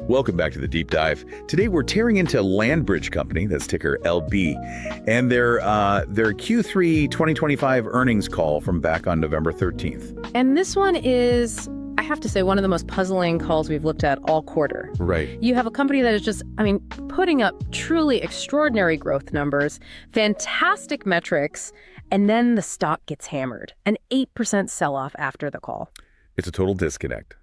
Welcome back to the Deep Dive. Today we're tearing into LandBridge Company, that's ticker LB, and their Q3 2025 earnings call from back on November 13th. And this one is, I have to say, one of the most puzzling calls we've looked at all quarter. Right. You have a company that is just, putting up truly extraordinary growth numbers, fantastic metrics, and then the stock gets hammered. An 8% sell-off after the call. It's a total disconnect.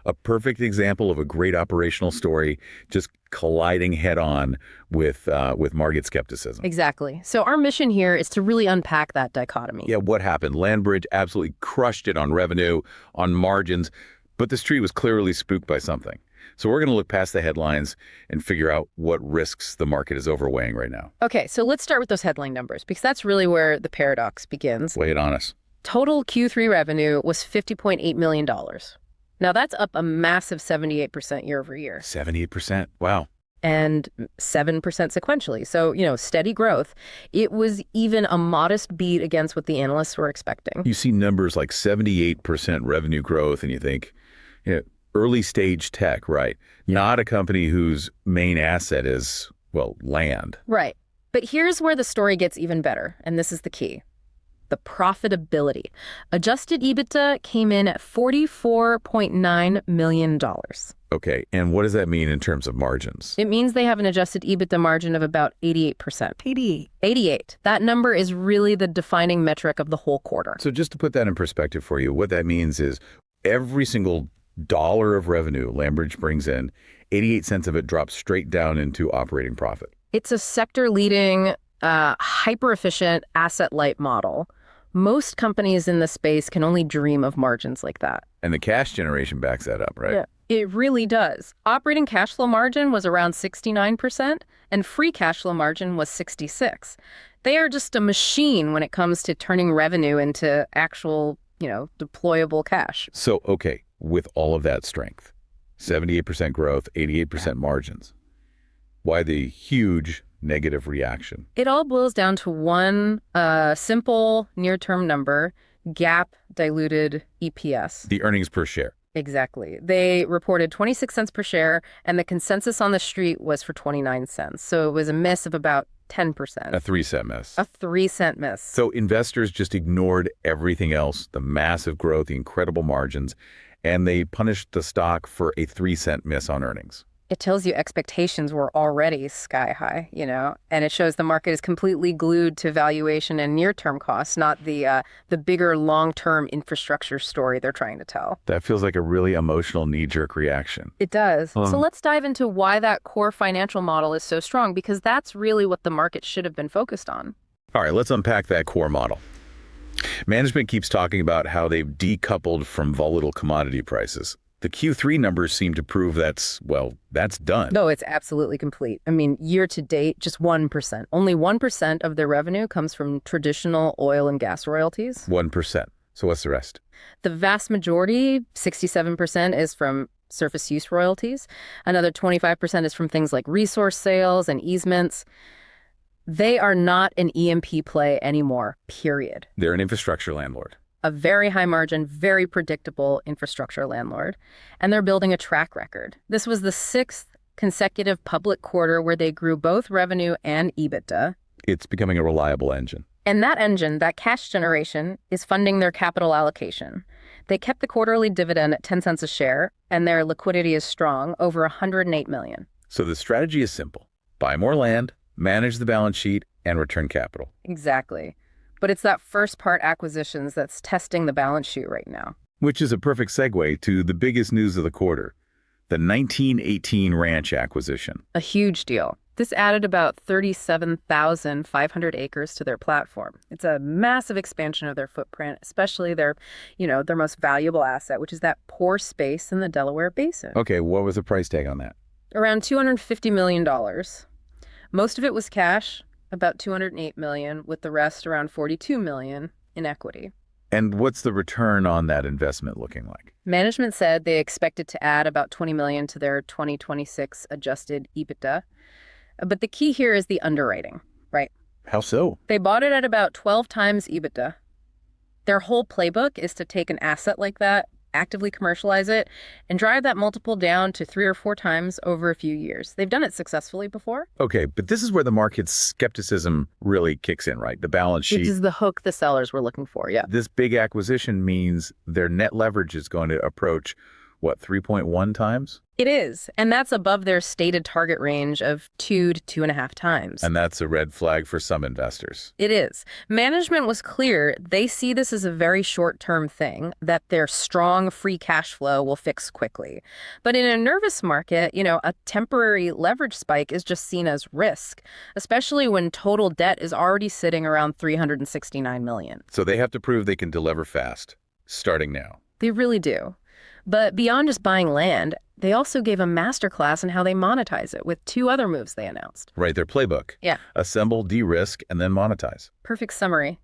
A perfect example of a great operational story just colliding head-on with market skepticism. Exactly. So our mission here is to really unpack that dichotomy. Yeah, what happened? LandBridge absolutely crushed it on revenue, on margins, but the street was clearly spooked by something. So we're going to look past the headlines and figure out what risks the market is overweighing right now. Okay, so let's start with those headline numbers, because that's really where the paradox begins. Lay it on us. Total Q3 revenue was $50.8 million. Now, that's up a massive 78% year over year. 78%. Wow. And 7% sequentially. So, steady growth. It was even a modest beat against what the analysts were expecting. You see numbers like 78% revenue growth, and you think, early stage tech, right? Yeah. Not a company whose main asset is, land. Right. But here's where the story gets even better, and this is the key. The profitability. Adjusted EBITDA came in at $44.9 million. Okay, and what does that mean in terms of margins? It means they have an adjusted EBITDA margin of about 88%. 88. That number is really the defining metric of the whole quarter. So just to put that in perspective for you, what that means is every single dollar of revenue LandBridge brings in, 88 cents of it drops straight down into operating profit. It's a sector-leading, hyper-efficient, asset-light model. Most companies in the space can only dream of margins like that. And the cash generation backs that up, right? Yeah, it really does. Operating cash flow margin was around 69%, and free cash flow margin was 66%. They are just a machine when it comes to turning revenue into actual, deployable cash. So, okay, with all of that strength, 78% growth, 88% margins, why the huge negative reaction? It all boils down to one simple near-term number, GAAP diluted EPS. The earnings per share. Exactly. They reported 26 cents per share, and the consensus on the street was for 29 cents. So it was a miss of about 10%. A 3-cent miss. A 3-cent miss. So investors just ignored everything else, the massive growth, the incredible margins, and they punished the stock for a 3-cent miss on earnings. It tells you expectations were already sky high, and it shows the market is completely glued to valuation and near-term costs, not the bigger long-term infrastructure story they're trying to tell. That feels like a really emotional knee-jerk reaction. It does. So let's dive into why that core financial model is so strong, because that's really what the market should have been focused on. All right, let's unpack that core model. Management keeps talking about how they've decoupled from volatile commodity prices. The Q3 numbers seem to prove that's done. No, it's absolutely complete. Year to date, just 1%. Only 1% of their revenue comes from traditional oil and gas royalties. 1%. So what's the rest? The vast majority, 67%, is from surface use royalties. Another 25% is from things like resource sales and easements. They are not an E&P play anymore, period. They're an infrastructure landlord. A very high margin, very predictable infrastructure landlord, and they're building a track record. This was the 6th consecutive public quarter where they grew both revenue and EBITDA. It's becoming a reliable engine. And that engine, that cash generation, is funding their capital allocation. They kept the quarterly dividend at 10 cents a share, and their liquidity is strong, over $108 million. So the strategy is simple. Buy more land, manage the balance sheet, and return capital. Exactly. But it's that first part acquisitions that's testing the balance sheet right now. Which is a perfect segue to the biggest news of the quarter, the 1918 ranch acquisition. A huge deal. This added about 37,500 acres to their platform. It's a massive expansion of their footprint, especially their most valuable asset, which is that pore space in the Delaware Basin. Okay, what was the price tag on that? Around $250 million. Most of it was cash, about $208 million, with the rest around $42 million in equity. And what's the return on that investment looking like? Management said they expected to add about $20 million to their 2026 adjusted EBITDA. But the key here is the underwriting, right? How so? They bought it at about 12 times EBITDA. Their whole playbook is to take an asset like that, actively commercialize it, and drive that multiple down to 3 or 4 times over a few years. They've done it successfully before. Okay, but this is where the market's skepticism really kicks in, right? The balance sheet. Which is the hook the sellers were looking for, yeah. This big acquisition means their net leverage is going to approach, what, 3.1 times? It is, and that's above their stated target range of 2 to 2.5 times. And that's a red flag for some investors. It is. Management was clear. They see this as a very short-term thing that their strong free cash flow will fix quickly. But in a nervous market, a temporary leverage spike is just seen as risk, especially when total debt is already sitting around $369 million. So they have to prove they can deliver fast, starting now. They really do. But beyond just buying land, they also gave a masterclass in how they monetize it with 2 other moves they announced. Right, their playbook. Yeah. Assemble, de-risk, and then monetize. Perfect summary.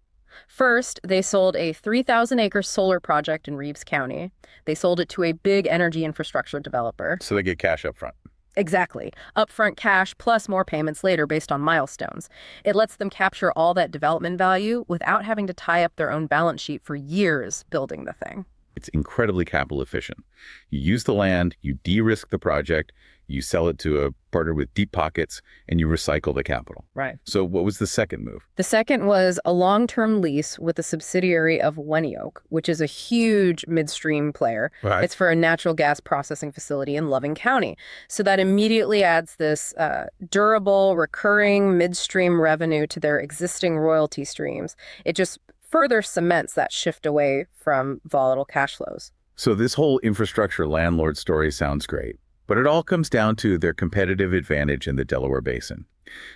First, they sold a 3,000-acre solar project in Reeves County. They sold it to a big energy infrastructure developer. So they get cash up front. Exactly. Upfront cash plus more payments later based on milestones. It lets them capture all that development value without having to tie up their own balance sheet for years building the thing. It's incredibly capital efficient. You use the land, you de-risk the project, you sell it to a partner with deep pockets, and you recycle the capital. Right. So what was the second move? The second was a long-term lease with a subsidiary of Wenioke, which is a huge midstream player. Right. It's for a natural gas processing facility in Loving County. So that immediately adds this durable, recurring midstream revenue to their existing royalty streams. It just further cements that shift away from volatile cash flows. So this whole infrastructure landlord story sounds great, but it all comes down to their competitive advantage in the Delaware Basin.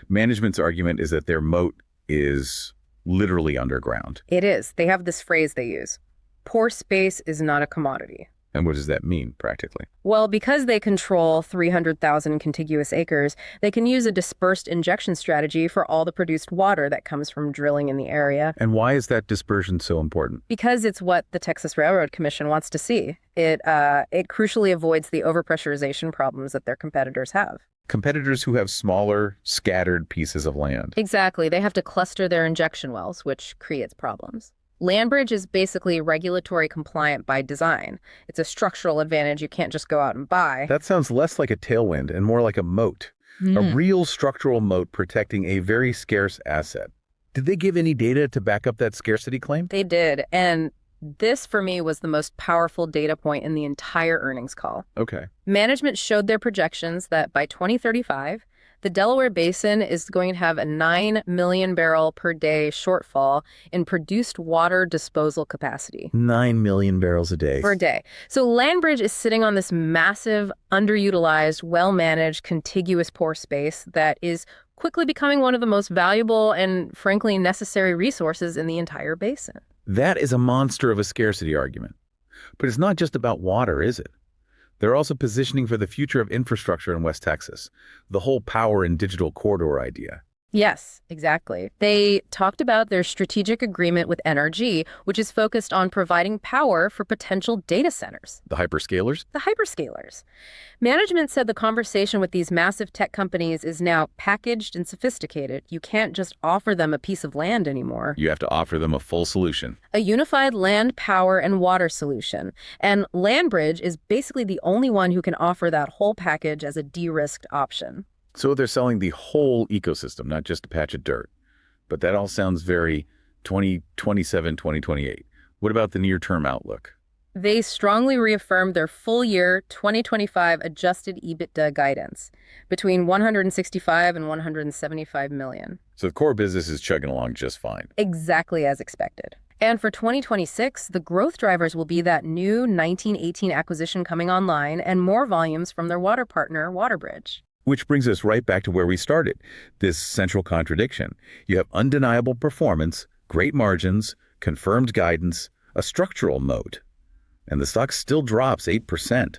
Management's argument is that their moat is literally underground. It is. They have this phrase they use. Pore space is not a commodity. And what does that mean, practically? Well, because they control 300,000 contiguous acres, they can use a dispersed injection strategy for all the produced water that comes from drilling in the area. And why is that dispersion so important? Because it's what the Texas Railroad Commission wants to see. It crucially avoids the overpressurization problems that their competitors have. Competitors who have smaller, scattered pieces of land. Exactly. They have to cluster their injection wells, which creates problems. LandBridge is basically regulatory compliant by design. It's a structural advantage you can't just go out and buy. That sounds less like a tailwind and more like a moat. A real structural moat protecting a very scarce asset. Did they give any data to back up that scarcity claim? They did. And this, for me, was the most powerful data point in the entire earnings call. Okay. Management showed their projections that by 2035, the Delaware Basin is going to have a 9 million barrel per day shortfall in produced water disposal capacity. 9 million barrels a day. Per day. So LandBridge is sitting on this massive, underutilized, well-managed, contiguous pore space that is quickly becoming one of the most valuable and, frankly, necessary resources in the entire basin. That is a monster of a scarcity argument. But it's not just about water, is it? They're also positioning for the future of infrastructure in West Texas, the whole power and digital corridor idea. Yes, exactly. They talked about their strategic agreement with NRG, which is focused on providing power for potential data centers. The hyperscalers? The hyperscalers. Management said the conversation with these massive tech companies is now packaged and sophisticated. You can't just offer them a piece of land anymore. You have to offer them a full solution. A unified land, power, and water solution. And LandBridge is basically the only one who can offer that whole package as a de-risked option. So they're selling the whole ecosystem, not just a patch of dirt. But that all sounds very 2027, 2028. What about the near-term outlook? They strongly reaffirmed their full-year 2025 adjusted EBITDA guidance between $165 and $175 million. So the core business is chugging along just fine. Exactly as expected. And for 2026, the growth drivers will be that new 1918 acquisition coming online and more volumes from their water partner, WaterBridge. Which brings us right back to where we started, this central contradiction. You have undeniable performance, great margins, confirmed guidance, a structural moat. And the stock still drops 8%.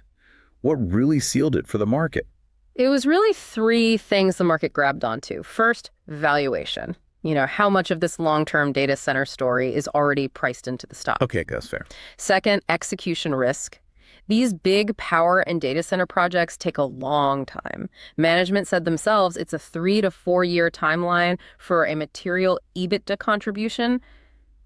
What really sealed it for the market? It was really 3 things the market grabbed onto. First, valuation. How much of this long-term data center story is already priced into the stock. Okay, that's fair. Second, execution risk. These big power and data center projects take a long time. Management said themselves it's a 3 to 4 year timeline for a material EBITDA contribution.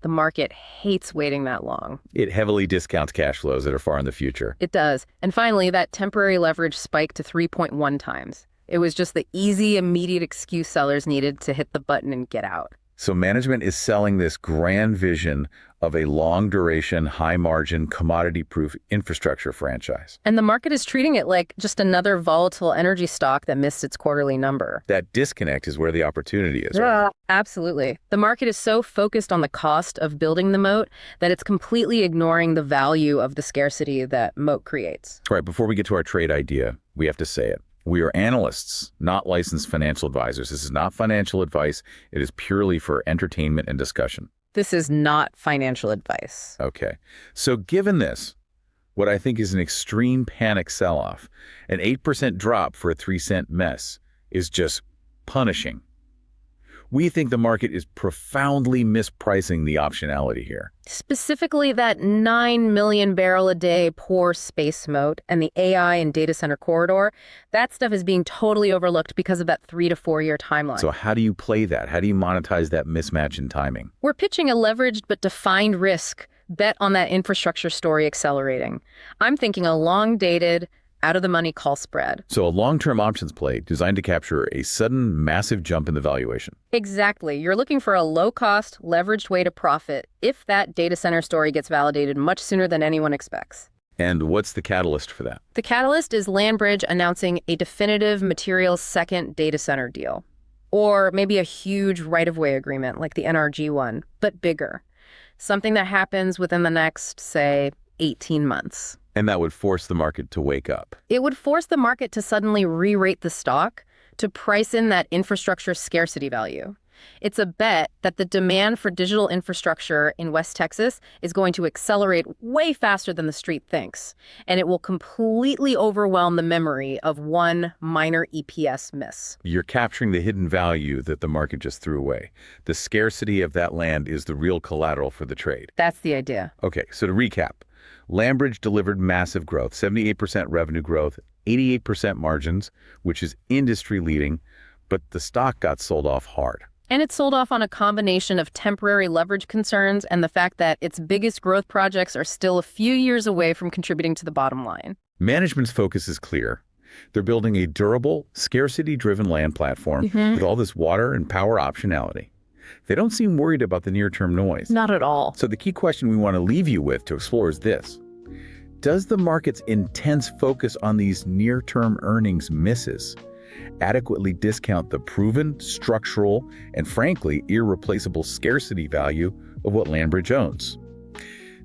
The market hates waiting that long. It heavily discounts cash flows that are far in the future. It does. And finally, that temporary leverage spiked to 3.1 times. It was just the easy, immediate excuse sellers needed to hit the button and get out. So management is selling this grand vision of a long-duration, high-margin, commodity-proof infrastructure franchise. And the market is treating it like just another volatile energy stock that missed its quarterly number. That disconnect is where the opportunity is. Yeah, absolutely. The market is so focused on the cost of building the moat that it's completely ignoring the value of the scarcity that moat creates. All right, before we get to our trade idea, we have to say it. We are analysts, not licensed financial advisors. This is not financial advice. It is purely for entertainment and discussion. This is not financial advice. Okay. So given this, what I think is an extreme panic sell-off, an 8% drop for a 3-cent mess is just punishing. We think the market is profoundly mispricing the optionality here. Specifically, that 9 million barrel a day pore space moat and the AI and data center corridor, that stuff is being totally overlooked because of that 3 to 4 year timeline. So how do you play that? How do you monetize that mismatch in timing? We're pitching a leveraged but defined risk bet on that infrastructure story accelerating. I'm thinking a long-dated, out-of-the-money call spread. So a long-term options play designed to capture a sudden, massive jump in the valuation. Exactly. You're looking for a low-cost, leveraged way to profit if that data center story gets validated much sooner than anyone expects. And what's the catalyst for that? The catalyst is LandBridge announcing a definitive materials second data center deal. Or maybe a huge right-of-way agreement like the NRG one, but bigger. Something that happens within the next, say, 18 months. And that would force the market to wake up. It would force the market to suddenly re-rate the stock to price in that infrastructure scarcity value. It's a bet that the demand for digital infrastructure in West Texas is going to accelerate way faster than the street thinks, and it will completely overwhelm the memory of one minor EPS miss. You're capturing the hidden value that the market just threw away. The scarcity of that land is the real collateral for the trade. That's the idea. Okay, so to recap, LandBridge delivered massive growth, 78% revenue growth, 88% margins, which is industry-leading, but the stock got sold off hard. And it sold off on a combination of temporary leverage concerns and the fact that its biggest growth projects are still a few years away from contributing to the bottom line. Management's focus is clear. They're building a durable, scarcity-driven land platform with all this water and power optionality. They don't seem worried about the near-term noise. Not at all. So the key question we want to leave you with to explore is this. Does the market's intense focus on these near-term earnings misses adequately discount the proven, structural, and frankly, irreplaceable scarcity value of what LandBridge owns?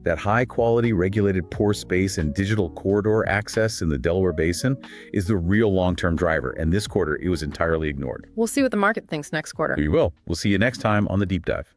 That high-quality regulated pore space and digital corridor access in the Delaware Basin is the real long-term driver, and this quarter it was entirely ignored. We'll see what the market thinks next quarter. We will. We'll see you next time on The Deep Dive.